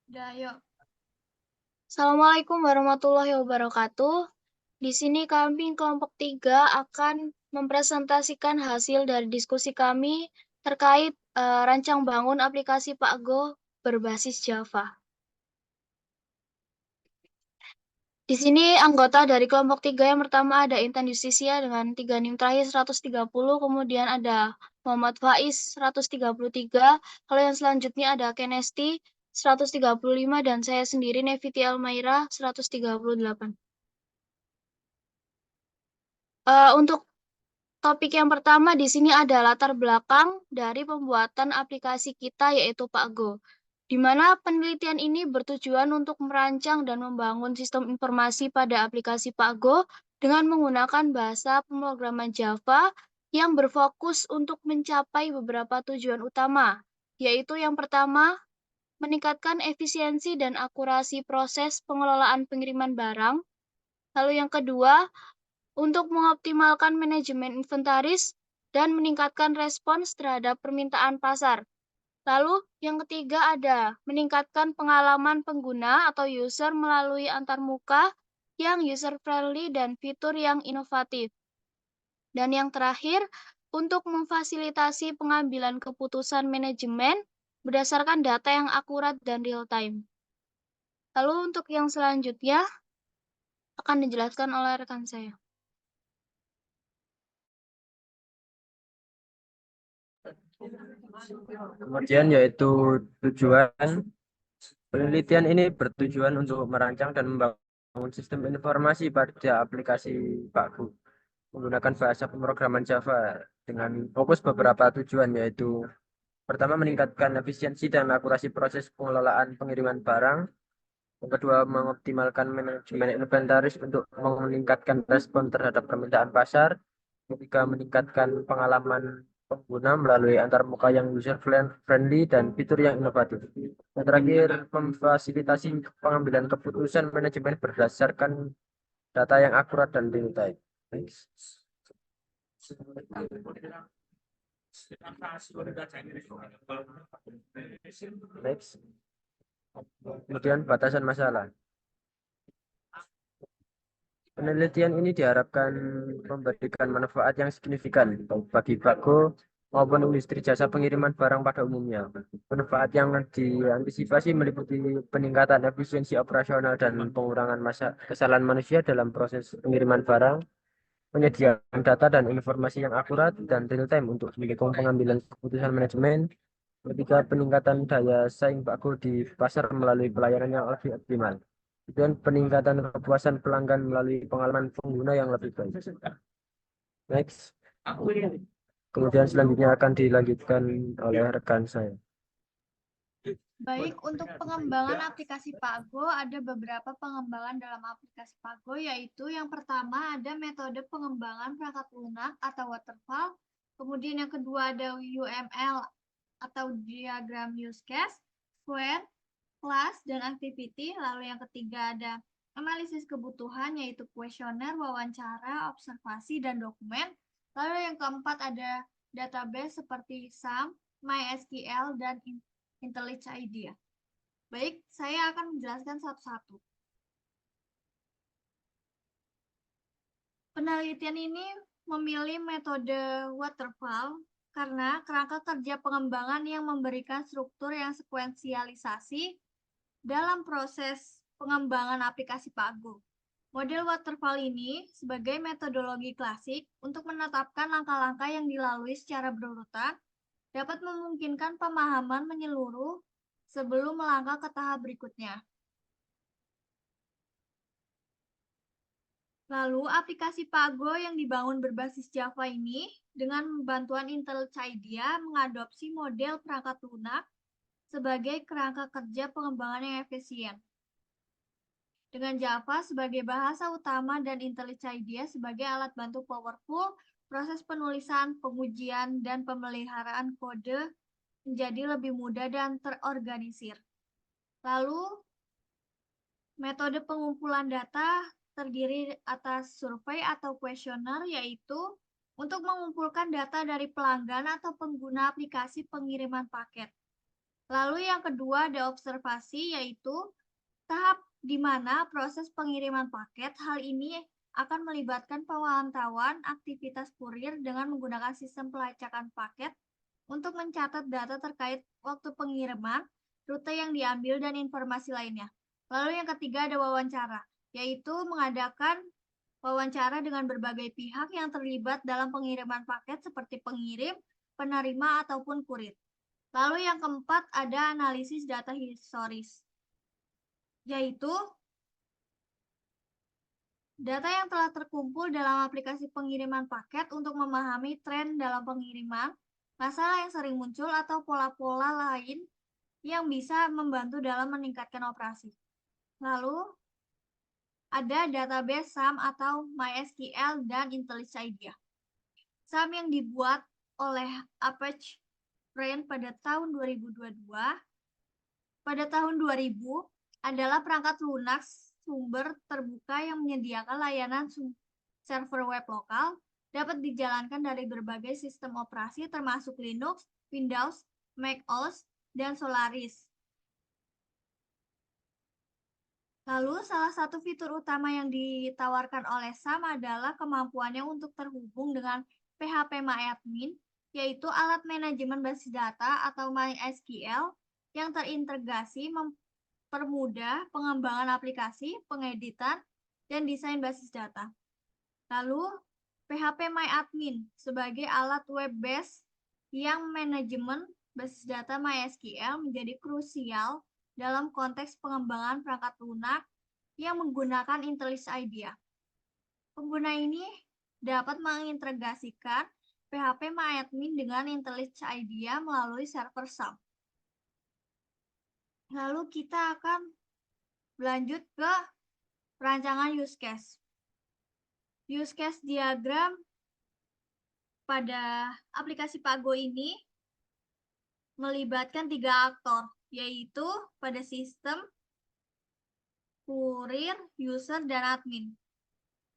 Udah, yuk. Assalamualaikum warahmatullahi wabarakatuh. Di sini kami kelompok 3 akan mempresentasikan hasil dari diskusi kami terkait rancang bangun aplikasi Pak Go berbasis Java. Di sini anggota dari kelompok 3 yang pertama ada Intan Justisia dengan 3 NIM terakhir 130, kemudian ada Muhammad Faiz 133, lalu yang selanjutnya ada Kenesti 135, dan saya sendiri Neviti Almaira 138. Untuk topik yang pertama di sini ada latar belakang dari pembuatan aplikasi kita yaitu Pak Go, di mana penelitian ini bertujuan untuk merancang dan membangun sistem informasi pada aplikasi Pak Go dengan menggunakan bahasa pemrograman Java yang berfokus untuk mencapai beberapa tujuan utama, yaitu yang pertama, meningkatkan efisiensi dan akurasi proses pengelolaan pengiriman barang, lalu yang kedua, untuk mengoptimalkan manajemen inventaris dan meningkatkan respons terhadap permintaan pasar. Lalu, yang ketiga ada meningkatkan pengalaman pengguna atau user melalui antarmuka yang user-friendly dan fitur yang inovatif. Dan yang terakhir, untuk memfasilitasi pengambilan keputusan manajemen berdasarkan data yang akurat dan real-time. Lalu untuk yang selanjutnya akan dijelaskan oleh rekan saya. Kemudian yaitu tujuan penelitian ini bertujuan untuk merancang dan membangun sistem informasi pada aplikasi Pakgu menggunakan bahasa pemrograman Java dengan fokus beberapa tujuan yaitu pertama meningkatkan efisiensi dan akurasi proses pengelolaan pengiriman barang, yang kedua mengoptimalkan manajemen inventaris untuk meningkatkan respon terhadap permintaan pasar, ketiga meningkatkan pengalaman pengguna melalui antarmuka yang user friendly dan fitur yang inovatif. Yang terakhir, memfasilitasi pengambilan keputusan manajemen berdasarkan data yang akurat dan real time. Next. Kemudian batasan masalah. Penelitian ini diharapkan memberikan manfaat yang signifikan bagi Bago maupun industri jasa pengiriman barang pada umumnya. Manfaat yang diantisipasi meliputi peningkatan efisiensi operasional dan pengurangan kesalahan manusia dalam proses pengiriman barang, penyediaan data dan informasi yang akurat dan real time untuk mendukung pengambilan keputusan manajemen. Ketiga, peningkatan daya saing Bago di pasar melalui pelayanan yang lebih optimal dan peningkatan kepuasan pelanggan melalui pengalaman pengguna yang lebih baik. Next. Kemudian selanjutnya akan dilanjutkan oleh rekan saya. Baik, untuk pengembangan aplikasi Pago, ada beberapa pengembangan dalam aplikasi Pago, yaitu yang pertama ada metode pengembangan perangkat lunak atau waterfall, kemudian yang kedua ada UML atau diagram use case, square, class, dan activity, lalu yang ketiga ada analisis kebutuhan, yaitu kuesioner, wawancara, observasi, dan dokumen, lalu yang keempat ada database seperti SAM, MySQL, dan IntelliJ IDEA. Baik, saya akan menjelaskan satu-satu. Penelitian ini memilih metode waterfall karena kerangka kerja pengembangan yang memberikan struktur yang sekuensialisasi dalam proses pengembangan aplikasi Pago. Model waterfall ini sebagai metodologi klasik untuk menetapkan langkah-langkah yang dilalui secara berurutan dapat memungkinkan pemahaman menyeluruh sebelum melangkah ke tahap berikutnya. Lalu, aplikasi Pago yang dibangun berbasis Java ini dengan bantuan IntelliJ IDEA mengadopsi model perangkat lunak sebagai kerangka kerja pengembangan yang efisien. Dengan Java sebagai bahasa utama dan IntelliJ IDEA sebagai alat bantu powerful, proses penulisan, pengujian, dan pemeliharaan kode menjadi lebih mudah dan terorganisir. Lalu, metode pengumpulan data terdiri atas survei atau kuesioner, yaitu untuk mengumpulkan data dari pelanggan atau pengguna aplikasi pengiriman paket. Lalu yang kedua ada observasi, yaitu tahap di mana proses pengiriman paket. Hal ini akan melibatkan pemantauan aktivitas kurir dengan menggunakan sistem pelacakan paket untuk mencatat data terkait waktu pengiriman, rute yang diambil, dan informasi lainnya. Lalu yang ketiga ada wawancara, yaitu mengadakan wawancara dengan berbagai pihak yang terlibat dalam pengiriman paket seperti pengirim, penerima, ataupun kurir. Lalu yang keempat ada analisis data historis, yaitu data yang telah terkumpul dalam aplikasi pengiriman paket untuk memahami tren dalam pengiriman, masalah yang sering muncul, atau pola-pola lain yang bisa membantu dalam meningkatkan operasi. Lalu, ada database SAM atau MySQL dan IntelliJ IDEA. SAM yang dibuat oleh Apache Brain pada tahun 2022. Pada tahun 2000 adalah perangkat lunak sumber terbuka yang menyediakan layanan server web lokal, dapat dijalankan dari berbagai sistem operasi termasuk Linux, Windows, Mac OS, dan Solaris. Lalu salah satu fitur utama yang ditawarkan oleh SAM adalah kemampuannya untuk terhubung dengan PHP-MyAdmin, yaitu alat manajemen basis data atau MySQL yang terintegrasi mempermudah pengembangan aplikasi, pengeditan, dan desain basis data. Lalu, PHP-MyAdmin sebagai alat web-based yang manajemen basis data MySQL menjadi krusial dalam konteks pengembangan perangkat lunak yang menggunakan IntelliJ IDEA. Pengguna ini dapat mengintegrasikan PHP-MyAdmin dengan IntelliJ IDEA melalui server SAM. Lalu kita akan berlanjut ke perancangan use case. Use case diagram pada aplikasi Pago ini melibatkan 3 aktor, yaitu pada sistem, kurir, user, dan admin.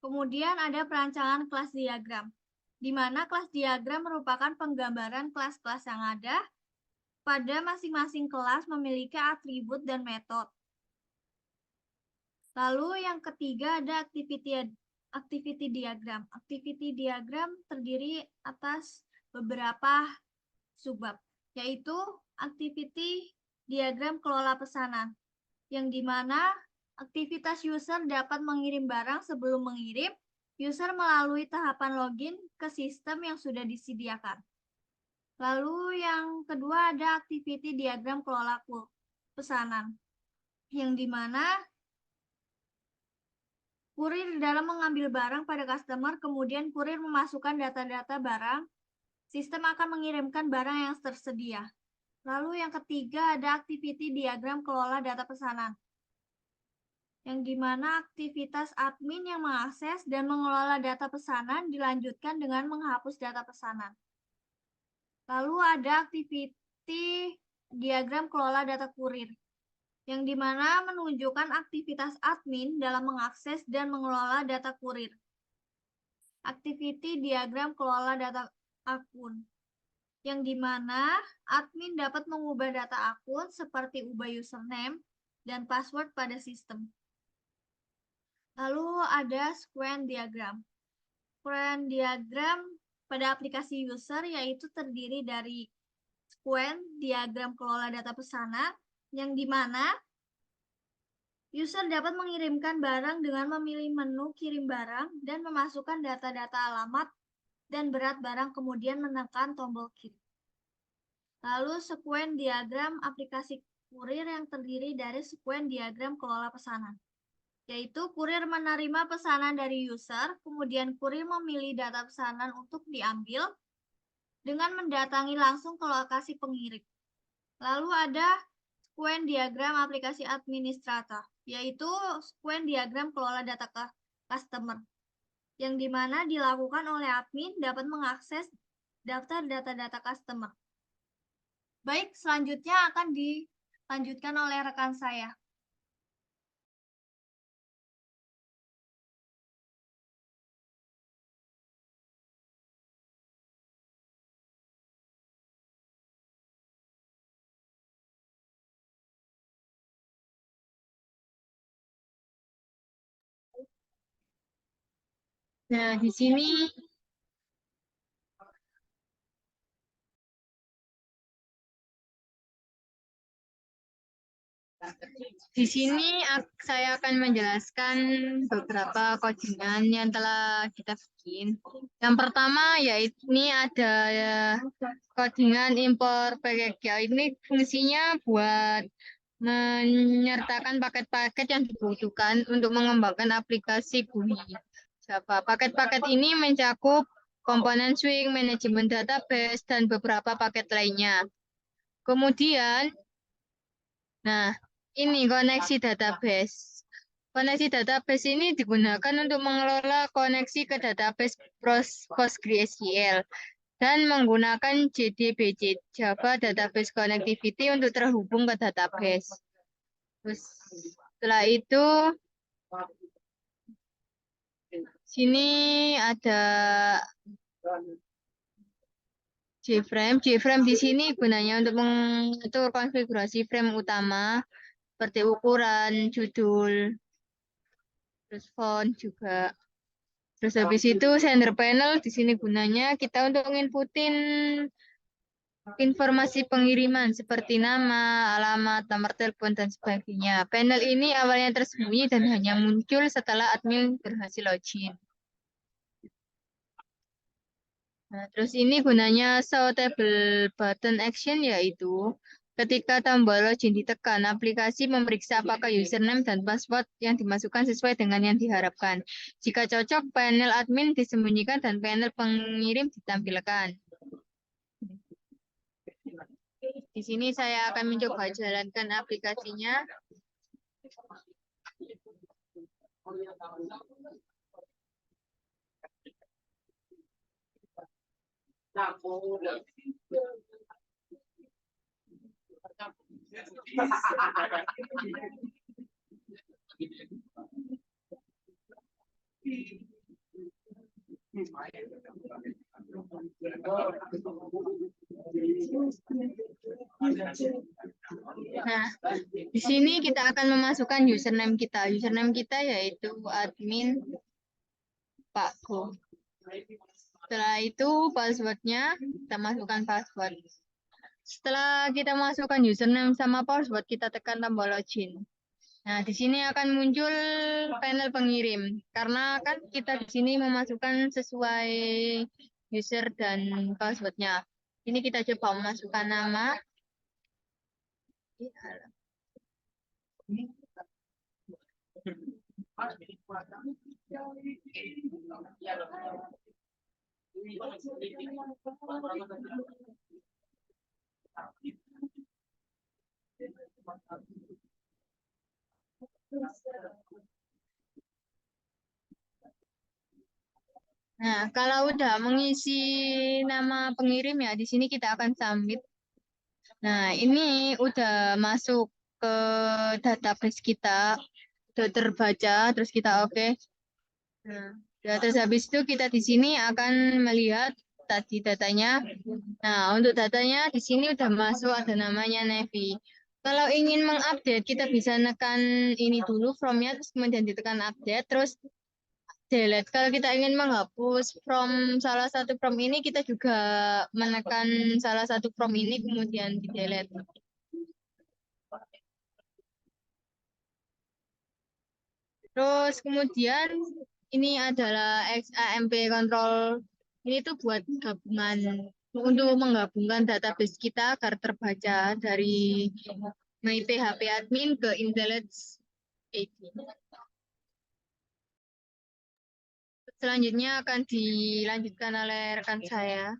Kemudian ada perancangan kelas diagram, di mana kelas diagram merupakan penggambaran kelas-kelas yang ada. Pada masing-masing kelas memiliki atribut dan metode. Lalu yang ketiga ada activity diagram. Activity diagram terdiri atas beberapa subbab, yaitu activity diagram kelola pesanan, yang dimana aktivitas user dapat mengirim barang. Sebelum mengirim, user melalui tahapan login ke sistem yang sudah disediakan. Lalu yang kedua ada activity diagram kelola pesanan, yang dimana kurir dalam mengambil barang pada customer, kemudian kurir memasukkan data-data barang, sistem akan mengirimkan barang yang tersedia. Lalu yang ketiga ada activity diagram kelola data pesanan, yang dimana aktivitas admin yang mengakses dan mengelola data pesanan dilanjutkan dengan menghapus data pesanan. Lalu ada activity diagram kelola data kurir, yang dimana menunjukkan aktivitas admin dalam mengakses dan mengelola data kurir. Activity diagram kelola data akun, yang dimana admin dapat mengubah data akun seperti ubah username dan password pada sistem. Lalu ada sequence diagram. Sequence diagram pada aplikasi user yaitu terdiri dari sequence diagram kelola data pesanan, yang dimana user dapat mengirimkan barang dengan memilih menu kirim barang dan memasukkan data-data alamat dan berat barang, kemudian menekan tombol kirim. Lalu sequence diagram aplikasi kurir yang terdiri dari sequence diagram kelola pesanan, yaitu kurir menerima pesanan dari user, kemudian kurir memilih data pesanan untuk diambil dengan mendatangi langsung ke lokasi pengirim. Lalu ada sequence diagram aplikasi administrator, yaitu sequence diagram kelola data customer, yang dimana dilakukan oleh admin dapat mengakses daftar data-data customer. Baik, selanjutnya akan dilanjutkan oleh rekan saya. Nah, saya akan menjelaskan beberapa codingan yang telah kita bikin. Yang pertama yaitu ini ada codingan import package. Ya, ini fungsinya buat menyertakan paket-paket yang dibutuhkan untuk mengembangkan aplikasi GUI Java. Paket-paket ini mencakup komponen swing, manajemen database, dan beberapa paket lainnya. Kemudian, nah, ini koneksi database. Koneksi database ini digunakan untuk mengelola koneksi ke database PostgreSQL dan menggunakan JDBC Java Database Connectivity untuk terhubung ke database. Terus setelah itu sini ada JFrame. JFrame di sini gunanya untuk mengatur konfigurasi frame utama seperti ukuran, judul, terus font juga. Terus habis itu sender panel di sini gunanya kita untuk nginputin informasi pengiriman seperti nama, alamat, nomor telepon, dan sebagainya. Panel ini awalnya tersembunyi dan hanya muncul setelah admin berhasil login. Nah, terus ini gunanya show table button action yaitu ketika tombol login ditekan, aplikasi memeriksa apakah username dan password yang dimasukkan sesuai dengan yang diharapkan. Jika cocok, panel admin disembunyikan dan panel pengirim ditampilkan. Di sini saya akan mencoba jalankan aplikasinya. Nah, di sini kita akan memasukkan username kita. Username kita yaitu admin Pak Go. Setelah itu passwordnya kita masukkan password. Setelah kita masukkan username sama password, kita tekan tombol login. Nah, di sini akan muncul panel pengirim. Karena kan kita di sini memasukkan sesuai user dan passwordnya. Ini kita coba memasukkan nama. Nah, kalau udah mengisi nama pengirim ya, di sini kita akan submit. Nah, ini udah masuk ke database kita, udah terbaca, terus kita oke. Nah, ya, terus habis itu kita di sini akan melihat tadi datanya. Nah, untuk datanya di sini udah masuk, ada namanya Nevi. Kalau ingin mengupdate, kita bisa nekan ini dulu from-nya, terus kemudian ditekan update, terus delete. Kalau kita ingin menghapus from salah satu from ini, kita juga menekan salah satu from ini, kemudian di delete. Terus kemudian ini adalah XAMPP control. Ini tuh buat gabungan untuk menggabungkan database kita agar terbaca dari My PHP admin ke IntelliJ 18. Selanjutnya akan dilanjutkan oleh rekan saya.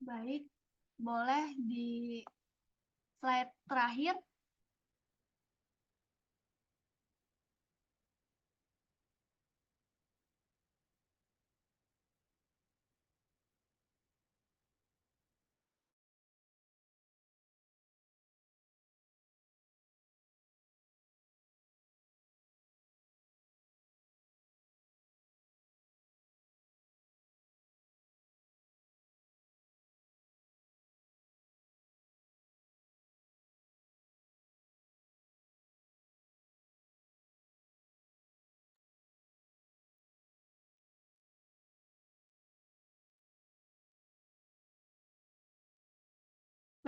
Baik, boleh di slide terakhir.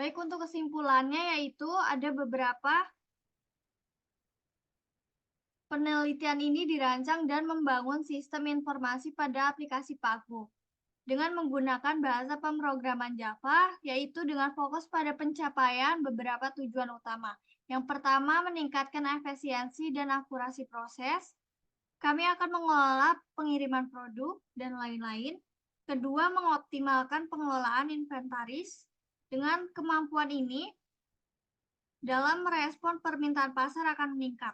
Baik, untuk kesimpulannya yaitu ada beberapa penelitian ini dirancang dan membangun sistem informasi pada aplikasi Pago dengan menggunakan bahasa pemrograman Java, yaitu dengan fokus pada pencapaian beberapa tujuan utama. Yang pertama, meningkatkan efisiensi dan akurasi proses. Kami akan mengelola pengiriman produk dan lain-lain. Kedua, mengoptimalkan pengelolaan inventaris. Dengan kemampuan ini, dalam merespon permintaan pasar akan meningkat.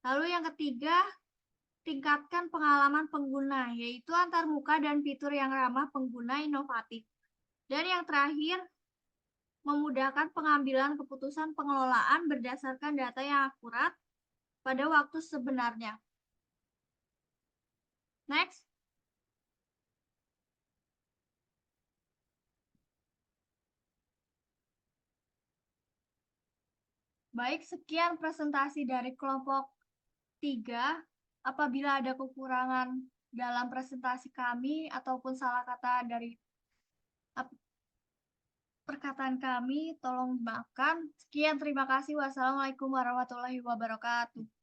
Lalu yang ketiga, tingkatkan pengalaman pengguna, yaitu antarmuka dan fitur yang ramah pengguna inovatif. Dan yang terakhir, memudahkan pengambilan keputusan pengelolaan berdasarkan data yang akurat pada waktu sebenarnya. Next. Baik, sekian presentasi dari kelompok 3. Apabila ada kekurangan dalam presentasi kami ataupun salah kata dari perkataan kami, tolong dimaafkan. Sekian, terima kasih. Wassalamualaikum warahmatullahi wabarakatuh.